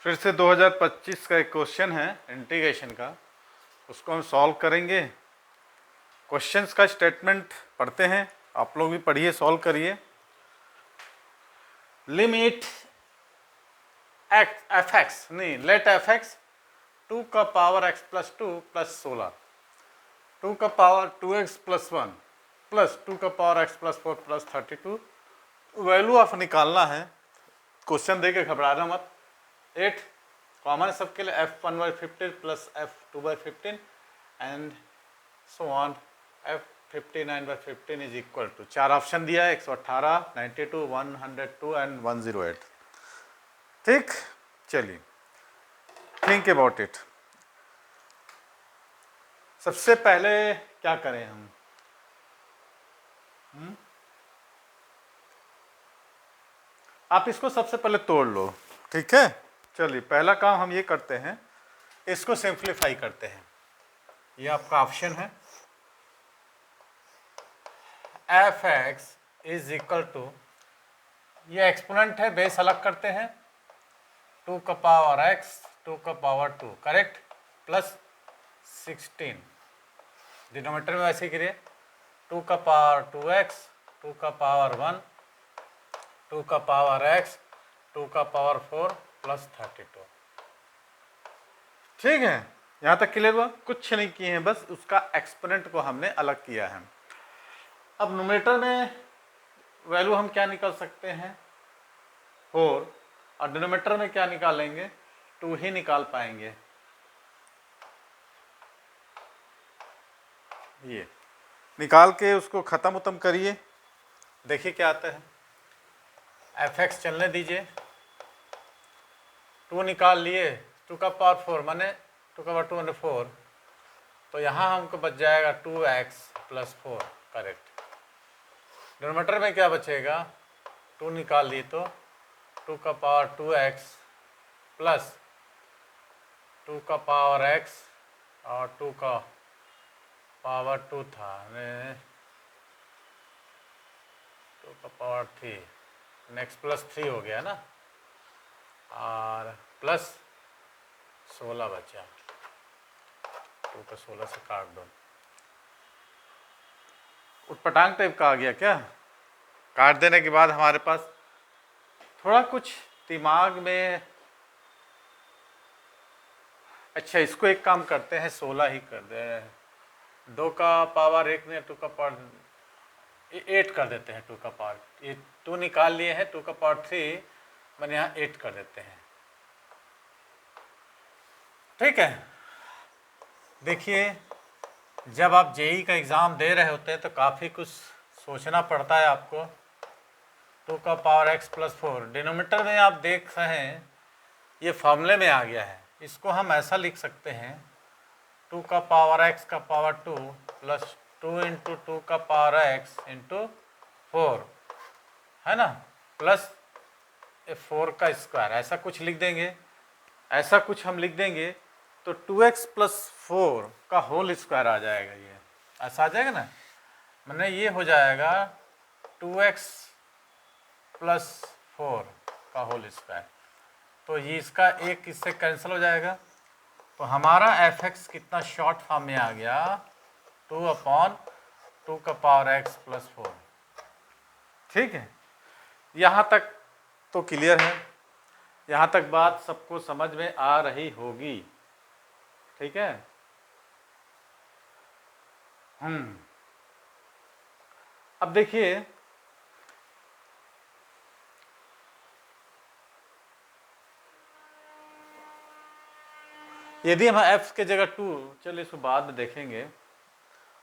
फिर से 2025 का एक क्वेश्चन है इंटीग्रेशन का, उसको हम सॉल्व करेंगे। क्वेश्चंस का स्टेटमेंट पढ़ते हैं, आप लोग भी पढ़िए, सॉल्व करिए। लिमिट एफ एक्स नहीं, लेट एफ एक्स 2 का पावर x प्लस 2 प्लस 16, 2 का पावर 2x प्लस 1 प्लस 2 का power x plus 4 plus 32 value of निकालना है। क्वेश्चन देके घबराना मत। 8 कॉमन सबके लिए f1/15 plus f2/15 and so on f59/15 is equal to 4 option दिया है, 118, 92, 102 एंड 108। ठीक, चलिए थिंक अबाउट इट। सबसे पहले क्या करें हम? आप इसको सबसे पहले तोड़ लो, ठीक है। चलिए पहला काम हम ये करते हैं, इसको सिंप्लीफाई करते हैं। ये आपका ऑप्शन है, F X is equal to, ये एक्सपोनेंट है, बेस अलग करते हैं, 2 का पावर x 2 का पावर 2 करेक्ट, प्लस 16 डिनोमीटर में वैसे करिए, 2 का पावर 2x 2 का पावर 1 2 का पावर x 2 का पावर 4 प्लस 32। ठीक है, यहाँ तक क्लियर हुआ? कुछ नहीं किए हैं, बस उसका एक्सपोनेंट को हमने अलग किया है। अब न्यूमरेटर में वैल्यू हम क्या निकाल सकते हैं, 4, और डिनोमीटर में क्या निकालेंगे, 2 ही निकाल पाएंगे। ये निकाल के उसको ख़त्म करिए, देखिए क्या आता है। एफ एक्स चलने दीजिए, 2 निकाल लिए, 2 का पावर 4 माने 2 का पावर 2 माने 4, तो यहाँ हमको बच जाएगा 2x प्लस 4 करेक्ट। डिनोमीटर में क्या बचेगा, 2 निकाल लिए तो 2 का पावर 2x प्लस 2 का पावर x और 2 का पावर 2 था, 2 का पावर 3, नेक्स्ट प्लस 3 हो गया ना, और प्लस 16 बचा, 2 का 16 से काट दो। उटपटांग टाइप का आ गया क्या? काट देने के बाद हमारे पास थोड़ा कुछ दिमाग में, अच्छा इसको एक काम करते हैं, 16 ही कर दे, 2 का पावर 1 ने 2 का पावर 8 कर देते हैं, 2 का पावर, ये 2 निकाल लिए हैं, 2 का पावर 3 मैंने यहाँ 8 कर देते हैं। ठीक है, देखिए जब आप जेई का एग्ज़ाम दे रहे होते हैं तो काफ़ी कुछ सोचना पड़ता है आपको। 2 का पावर x प्लस 4 डिनोमीटर में आप देख रहे हैं, ये फॉर्मूले में आ गया है। इसको हम ऐसा लिख सकते हैं, 2 का पावर x का पावर 2 प्लस 2 इंटू 2 का पावर x इंटू 4 है ना, प्लस 4 का स्क्वायर, ऐसा कुछ लिख देंगे। ऐसा कुछ हम लिख देंगे तो 2x प्लस 4 का होल स्क्वायर आ जाएगा, ये ऐसा आ जाएगा ना, मैंने ये हो जाएगा 2x प्लस 4 का होल स्क्वायर, तो ये इसका एक इससे कैंसिल हो जाएगा, तो हमारा एफ एक्स कितना शॉर्ट फॉर्म में आ गया, 2/2 का पावर x प्लस 4। ठीक है, यहाँ तक तो क्लियर है, यहाँ तक बात सबको समझ में आ रही होगी। ठीक है, अब देखिए यदि हम f के जगह 2, चलिए इसको बाद में देखेंगे।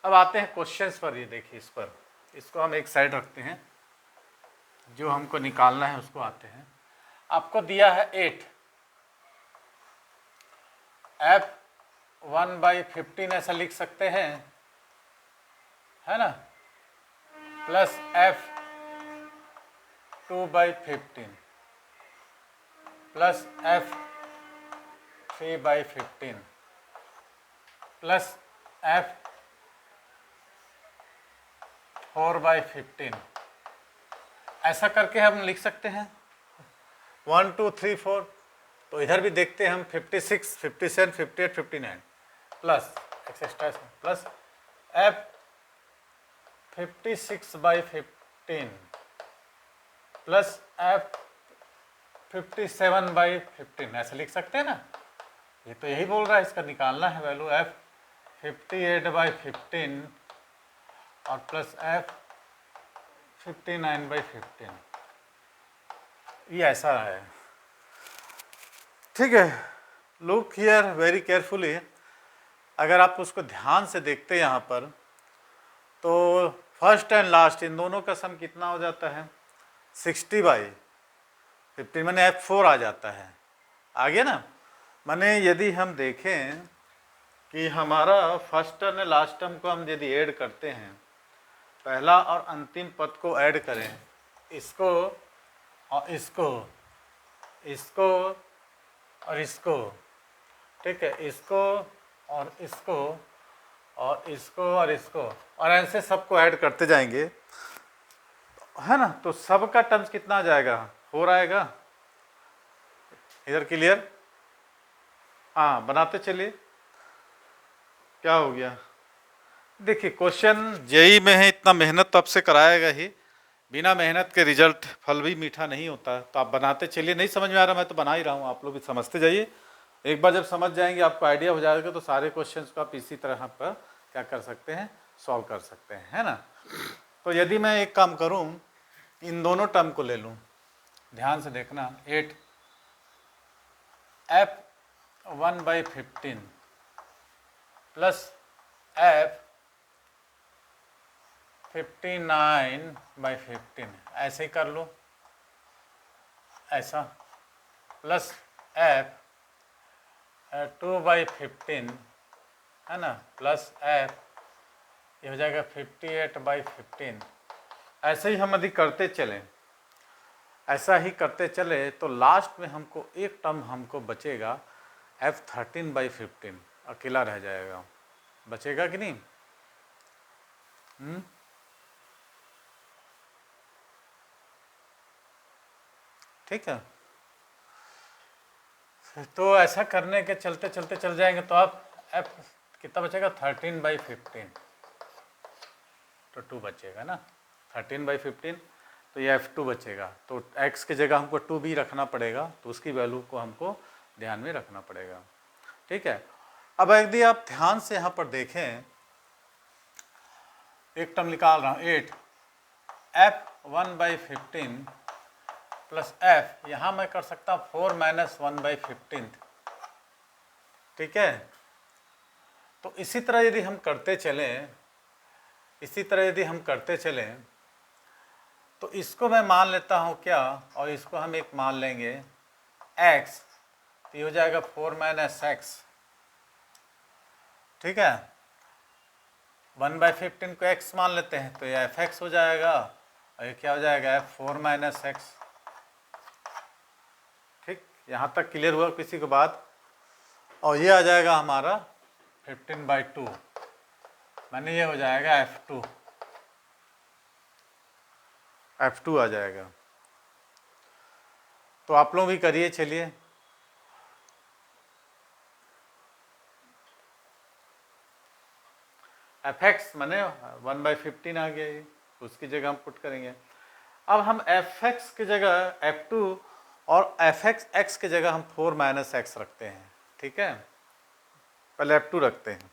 अब आते हैं क्वेश्चंस पर, ये देखिए इस पर, इसको हम एक साइड रखते हैं, जो हमको निकालना है उसको आते हैं। आपको दिया है 8, f1/15 ऐसा लिख सकते हैं, है ना, plus f2/15 plus f3/15 plus f4/15, ऐसा करके हम लिख सकते हैं 1 2 3 4 तो इधर भी देखते हैं हम 56, 57, 58, 59 plus etcetera plus f 56/15 plus f 57/15 ऐसे लिख सकते हैं ना। ये तो यही बोल रहा है, इसका निकालना है वैल्यू f 58/15 और प्लस f 59/15, ये ऐसा है। ठीक है, लुक हियर वेरी केयरफुली। अगर आप उसको ध्यान से देखते हैं यहाँ पर, तो फर्स्ट एंड लास्ट इन दोनों का सम कितना हो जाता है 60/15, माने F4 आ जाता है। आ गया ना। माने यदि हम देखें कि हमारा फर्स्ट टर्म और लास्ट टर्म को हम यदि ऐड करते हैं, पहला और अंतिम पद को ऐड करें, इसको और इसको, इसको और इसको, ठीक है, इसको और इसको और इसको और इसको, और ऐसे सबको ऐड करते जाएंगे, है ना। तो सबका टर्म्स कितना आ जाएगा 4 आएगा। इधर क्लियर? हाँ, बनाते चलिए। क्या हो गया? देखिए क्वेश्चन जेई में है, इतना मेहनत तो आपसे कराएगा ही, बिना मेहनत के रिजल्ट फल भी मीठा नहीं होता। तो आप बनाते चलिए। नहीं समझ में आ रहा मैं तो बना ही रहा हूँ, आप लोग भी समझते जाइए। एक बार जब समझ जाएंगे, आपको आइडिया हो जाएगा, तो सारे क्वेश्चंस को आप इसी तरह पर क्या कर सकते हैं, सॉल्व कर सकते हैं, है ना। तो यदि मैं एक काम करूँ, इन दोनों टर्म को ले लूँ, ध्यान से देखना, 8 f 1/15 प्लस f 59/15 ऐसे ही कर लो, ऐसा, प्लस f 2/15, है ना, प्लस f ये हो जाएगा 58/15। ऐसे ही हम यदि करते चलें, ऐसा ही करते चले, तो लास्ट में हमको एक टर्म हमको बचेगा f 13/15, अकेला रह जाएगा। बचेगा कि नहीं? ठीक है। तो ऐसा करने के चलते चलते चल जाएंगे, तो आप f कितना बचेगा 13/15, तो 2 बचेगा ना, 13/15, तो ये f2 बचेगा। तो x की जगह हमको 2 भी रखना पड़ेगा, तो उसकी वैल्यू को हमको ध्यान में रखना पड़ेगा। ठीक है। अब यदि आप ध्यान से यहाँ पर देखें, एक टर्म निकाल रहा हूँ, 8 f 1/15 प्लस f, यहाँ मैं कर सकता हूँ 4 - 1/15। ठीक है। तो इसी तरह यदि हम करते चलें, इसी तरह यदि हम करते चलें, तो इसको मैं मान लेता हूँ क्या, और इसको हम एक मान लेंगे x, तो ये हो जाएगा 4 - x। ठीक है। 1/15 को x मान लेते हैं, तो ये fx हो जाएगा, और ये क्या हो जाएगा f4 - x। ठीक, यहाँ तक क्लियर हुआ किसी को बात? और ये आ जाएगा हमारा 15/2, माने ये हो जाएगा f2 आ जाएगा। तो आप लोग भी करिए चलिए। fx माने 1/15 आ गया, ये उसकी जगह हम पुट करेंगे। अब हम fx की जगह f2 और x की जगह हम 4 - x रखते हैं। ठीक है, पहले f2 रखते हैं।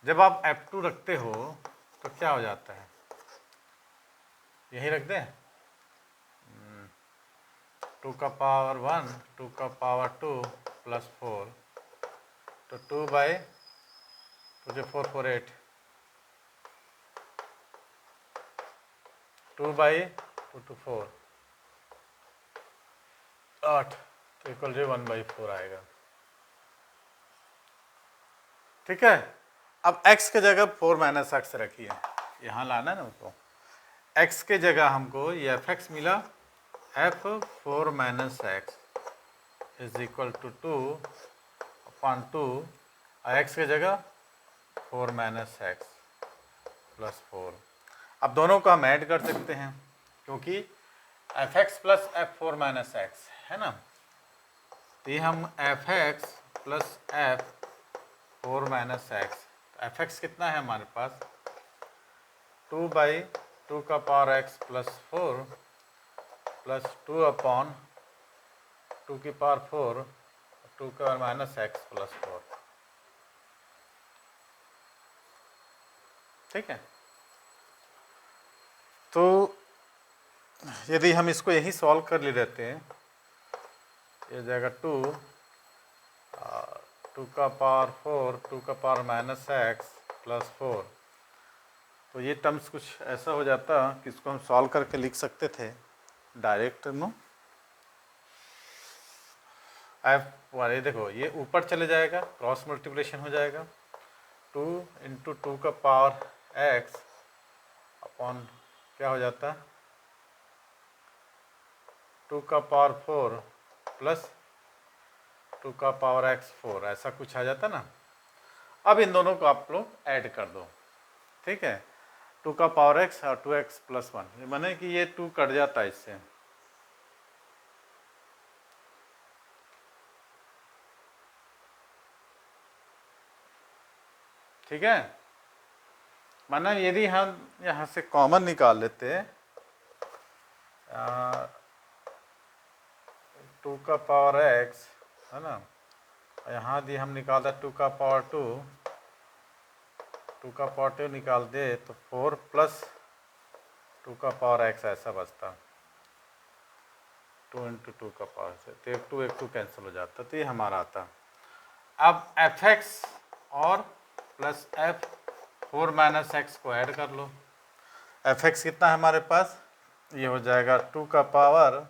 जब आप f2 रखते हो तो क्या हो जाता है, यही रख दें, 2 का पावर 1, 2 का पावर 2 प्लस 4, तो 2/4 4 8, 2/2 4 8, तो इक्वल 1/4 आएगा। ठीक है। अब x के जगह 4 - x रखिए, यहाँ लाना ना उसको। x के जगह हमको ये fx मिला, f4 - x is equal to 2/2, और x के जगह 4 - x प्लस 4। अब दोनों को हम ऐड कर सकते हैं, क्योंकि fx प्लस f4 - x है ना, तो ये हम F x plus F 4 minus x, F x कितना है हमारे पास 2/2 का power x plus 4 plus 2 upon 2 की पावर 4 2 का पावर माइनस एक्स प्लस 4। ठीक है, तो यदि हम इसको यही सॉल्व कर ले रहते हैं, ये जाएगा 2 का पावर 4 2 का पावर माइनस एक्स प्लस 4। तो ये टर्म्स कुछ ऐसा हो जाता कि इसको हम सॉल्व करके लिख सकते थे डायरेक्ट नो एफ वाले। देखो ये ऊपर चले जाएगा, क्रॉस मल्टीप्लिकेशन हो जाएगा, 2 इंटू 2 का पावर एक्स अपॉन क्या हो जाता है 2 का पावर 4 प्लस 2 का पावर एक्स 4, ऐसा कुछ आ जाता ना। अब इन दोनों को आप लोग ऐड कर दो। ठीक है, 2 का पावर एक्स और 2x प्लस 1, माने कि ये 2 कट जाता है इससे। ठीक है, माना यदि हम यहाँ से कॉमन निकाल लेते 2 का पावर x है ना, यहाँ यदि हम निकालते 2 का पावर 2 का पावर 2 निकाल दे तो 4 प्लस 2 का पावर x ऐसा बचता, 2 इंटू 2 का पावर से, तो एक 2 कैंसिल हो जाता, तो ये हमारा आता। अब एफ एक्स और प्लस एफ 4 माइनस एक्स को ऐड कर लो। एफ एक्स कितना है हमारे पास, ये हो जाएगा 2 का पावर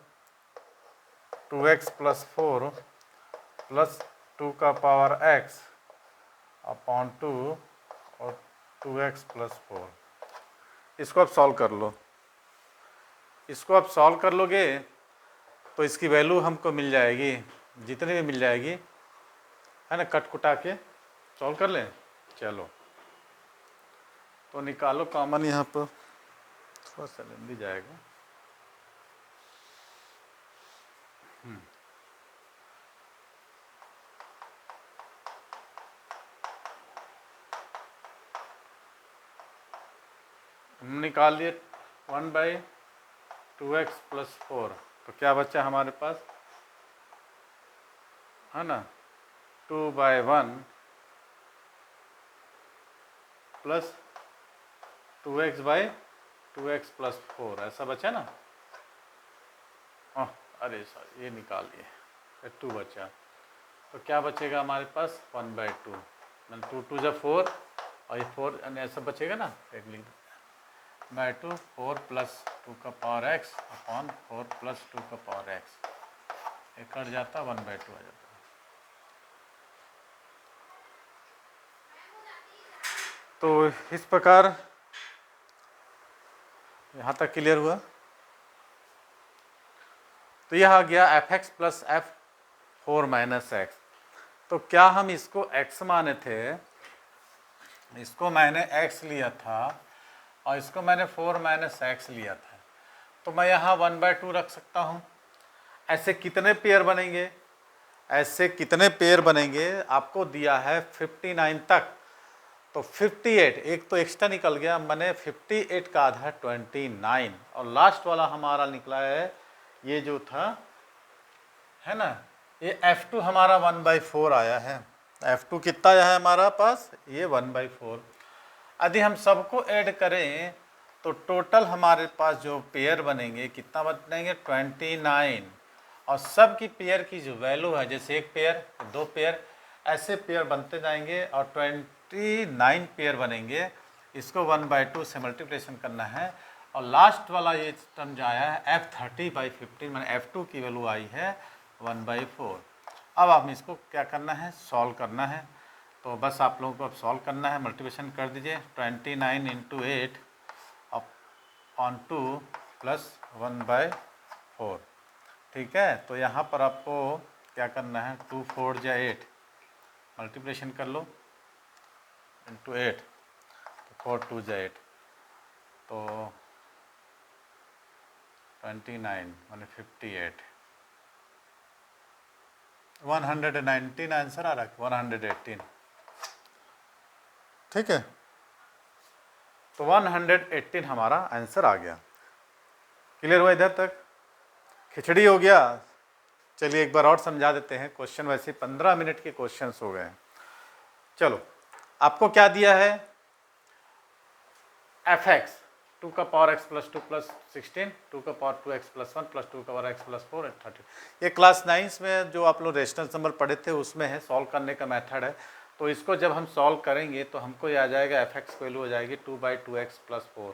2x प्लस 4 प्लस 2 का पावर x अपॉन 2 और 2x प्लस 4। इसको आप सॉल्व कर लो। इसको आप सॉल्व कर लोगे तो इसकी वैल्यू हमको मिल जाएगी, जितनी भी मिल जाएगी है ना, कट कुटा के सॉल्व कर लें। चलो तो निकालो कॉमन, यहाँ पर थोड़ा सा लेंदी जाएगा। हम निकाल लिए 1/2x प्लस 4, तो क्या बचा हमारे पास है ना 2/1 प्लस 2x प्लस 4, ऐसा बचा ना। अरे सॉरी, ये निकाल लिए 2 बचा, तो क्या बचेगा हमारे पास 1/2, 2 2 जब 4 और ये 4 ऐसा बचेगा ना, एक लिख बाय 2 4 प्लस 2 का पावर x अपॉन 4 प्लस 2 का पावर x, ये कट जाता 1/2 आ जाता। तो इस प्रकार यहाँ तक क्लियर हुआ। तो यह आ गया F x plus F 4 minus x. तो क्या हम इसको x माने थे, इसको मैंने x लिया था और इसको मैंने 4 माइनस एक्स लिया था, तो मैं यहाँ 1/2 रख सकता हूँ। ऐसे कितने पेयर बनेंगे, ऐसे कितने पेयर बनेंगे आपको दिया है 59 तक, तो 58 एक तो एक्स्ट्रा निकल गया, मैंने 58 का आधा 29 और लास्ट वाला हमारा निकला है ये जो था है ना, ये F2 हमारा 1/4 आया है। F2 कितना आया है हमारा पास, ये 1/4। यदि हम सबको ऐड करें तो टोटल हमारे पास जो पेयर बनेंगे कितना बनेंगे 29, और सब की पेयर की जो वैल्यू है, जैसे एक पेयर 2 पेयर ऐसे पेयर बनते जाएंगे और 29 पेयर बनेंगे। इसको 1/2 से मल्टीप्लिकेशन करना है और लास्ट वाला ये टर्म जो आया है F30/15, मैंने F2 की वैल्यू आई है 1/4। अब आप इसको क्या करना है, सॉल्व करना है। तो बस आप लोगों को अब सॉल्व करना है, मल्टीप्लिकेशन कर दीजिए 29 इंटू 8 अपॉन 2 प्लस 1/4। ठीक है, तो यहाँ पर आपको क्या करना है 2 4 जा 8 मल्टीप्लिकेशन कर लो इंटू 8, तो 4 2 जा 8, तो 29 माने 58, 119 आंसर आ रहा है, 118, ठीक है। तो 118 हमारा आंसर आ गया। क्लियर हुआ इधर तक? खिचड़ी हो गया। चलिए एक बार और समझा देते हैं। क्वेश्चन वैसे 15 मिनट के क्वेश्चंस हो गए हैं। चलो, आपको क्या दिया है? एफ एक्स 2 का पावर एक्स प्लस 2 प्लस 16, 2 का पावर 2x प्लस 1 प्लस 2 का पावर एक्स प्लस 4 30। ये क्लास 9 में जो आप लोग रेशनल नंबर पढ़े थे उसमें है, सॉल्व करने का मेथड है। तो इसको जब हम सॉल्व करेंगे तो हमको ये आ जाएगा एफ एक्स की वैल्यू हो जाएगी 2/2x प्लस 4,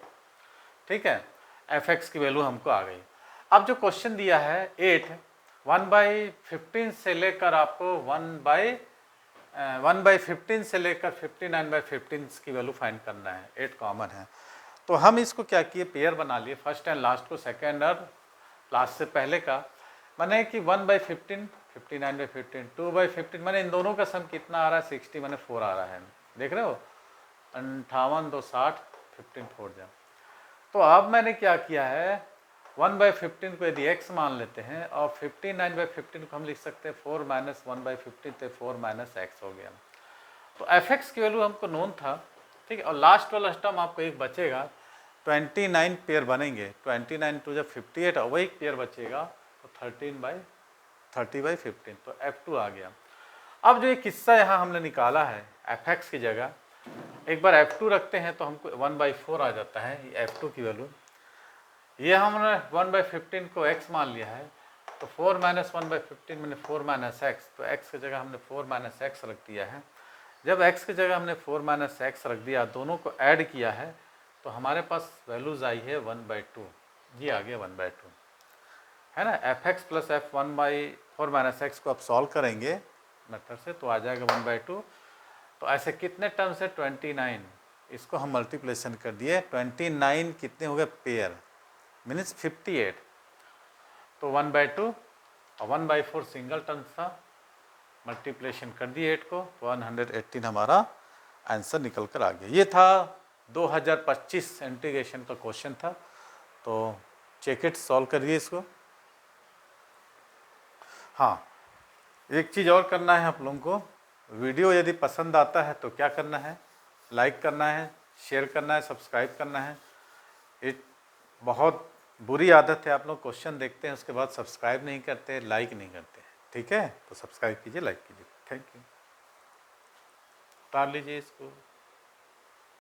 ठीक है। एफ एक्स की वैल्यू हमको आ गई। अब जो क्वेश्चन दिया है 8, 1/15 से लेकर आपको 1/15 से लेकर 59/15 की वैल्यू फाइंड करना है। 8 कॉमन है, तो हम इसको क्या किए, पेयर बना लिए, फर्स्ट एंड लास्ट को, सेकेंड और लास्ट से पहले का। माने कि 1/15, 59/15, 2/15, माने इन दोनों का सम कितना आ रहा है, 60, माने 4 आ रहा है। देख रहे हो, 58 2 60, 15 4 जा। तो अब मैंने क्या किया है, 1/15 को यदि x मान लेते हैं और 59/15 को हम लिख सकते हैं 4 - 1/15, तो 4 - x हो गया। तो एफ एक्स की वैल्यू हमको नोन था, ठीक है। और लास्ट वाला टर्म आपको एक बचेगा, 29 पेयर बनेंगे, 29 टू जब 58 और वही पेयर बचेगा, तो 30/15, तो F2 आ गया। अब जो ये किस्सा यहाँ हमने निकाला है एफ एक्स की जगह, एक बार F2 रखते हैं तो हमको 1/4 आ जाता है F2 की वैल्यू। ये हमने 1/15 को x मान लिया है, तो 4 - 1/15 मैंने 4 - x, तो x की जगह हमने 4 - x रख दिया है। जब x की जगह हमने 4 - x रख दिया, दोनों को ऐड किया है, तो हमारे पास वैल्यूज आई है 1/2, ये आ गया 1/2, है ना। F x plus F 1/4 - x को आप सॉल्व करेंगे मेथड से, तो आ जाएगा 1/2। तो ऐसे कितने टर्म्स है, 29, इसको हम मल्टीप्लेशन कर दिए, 29 कितने हो गए पेयर, मीन्स 58, तो 1/2 और 1/4 सिंगल टर्म था, मल्टीप्लेशन कर दिए 8 को, 118 हमारा आंसर निकल कर आ गया। ये था 2025 इंटीग्रेशन का क्वेश्चन था। तो चेक इट, सॉल्व करिए इसको। हाँ, एक चीज़ और करना है आप लोगों को, वीडियो यदि पसंद आता है तो क्या करना है, लाइक करना है, शेयर करना है, सब्सक्राइब करना है। ये बहुत बुरी आदत है, आप लोग क्वेश्चन देखते हैं उसके बाद सब्सक्राइब नहीं करते, लाइक नहीं करते, ठीक है। तो सब्सक्राइब कीजिए, लाइक कीजिए, थैंक यू। उतार लीजिए इसको।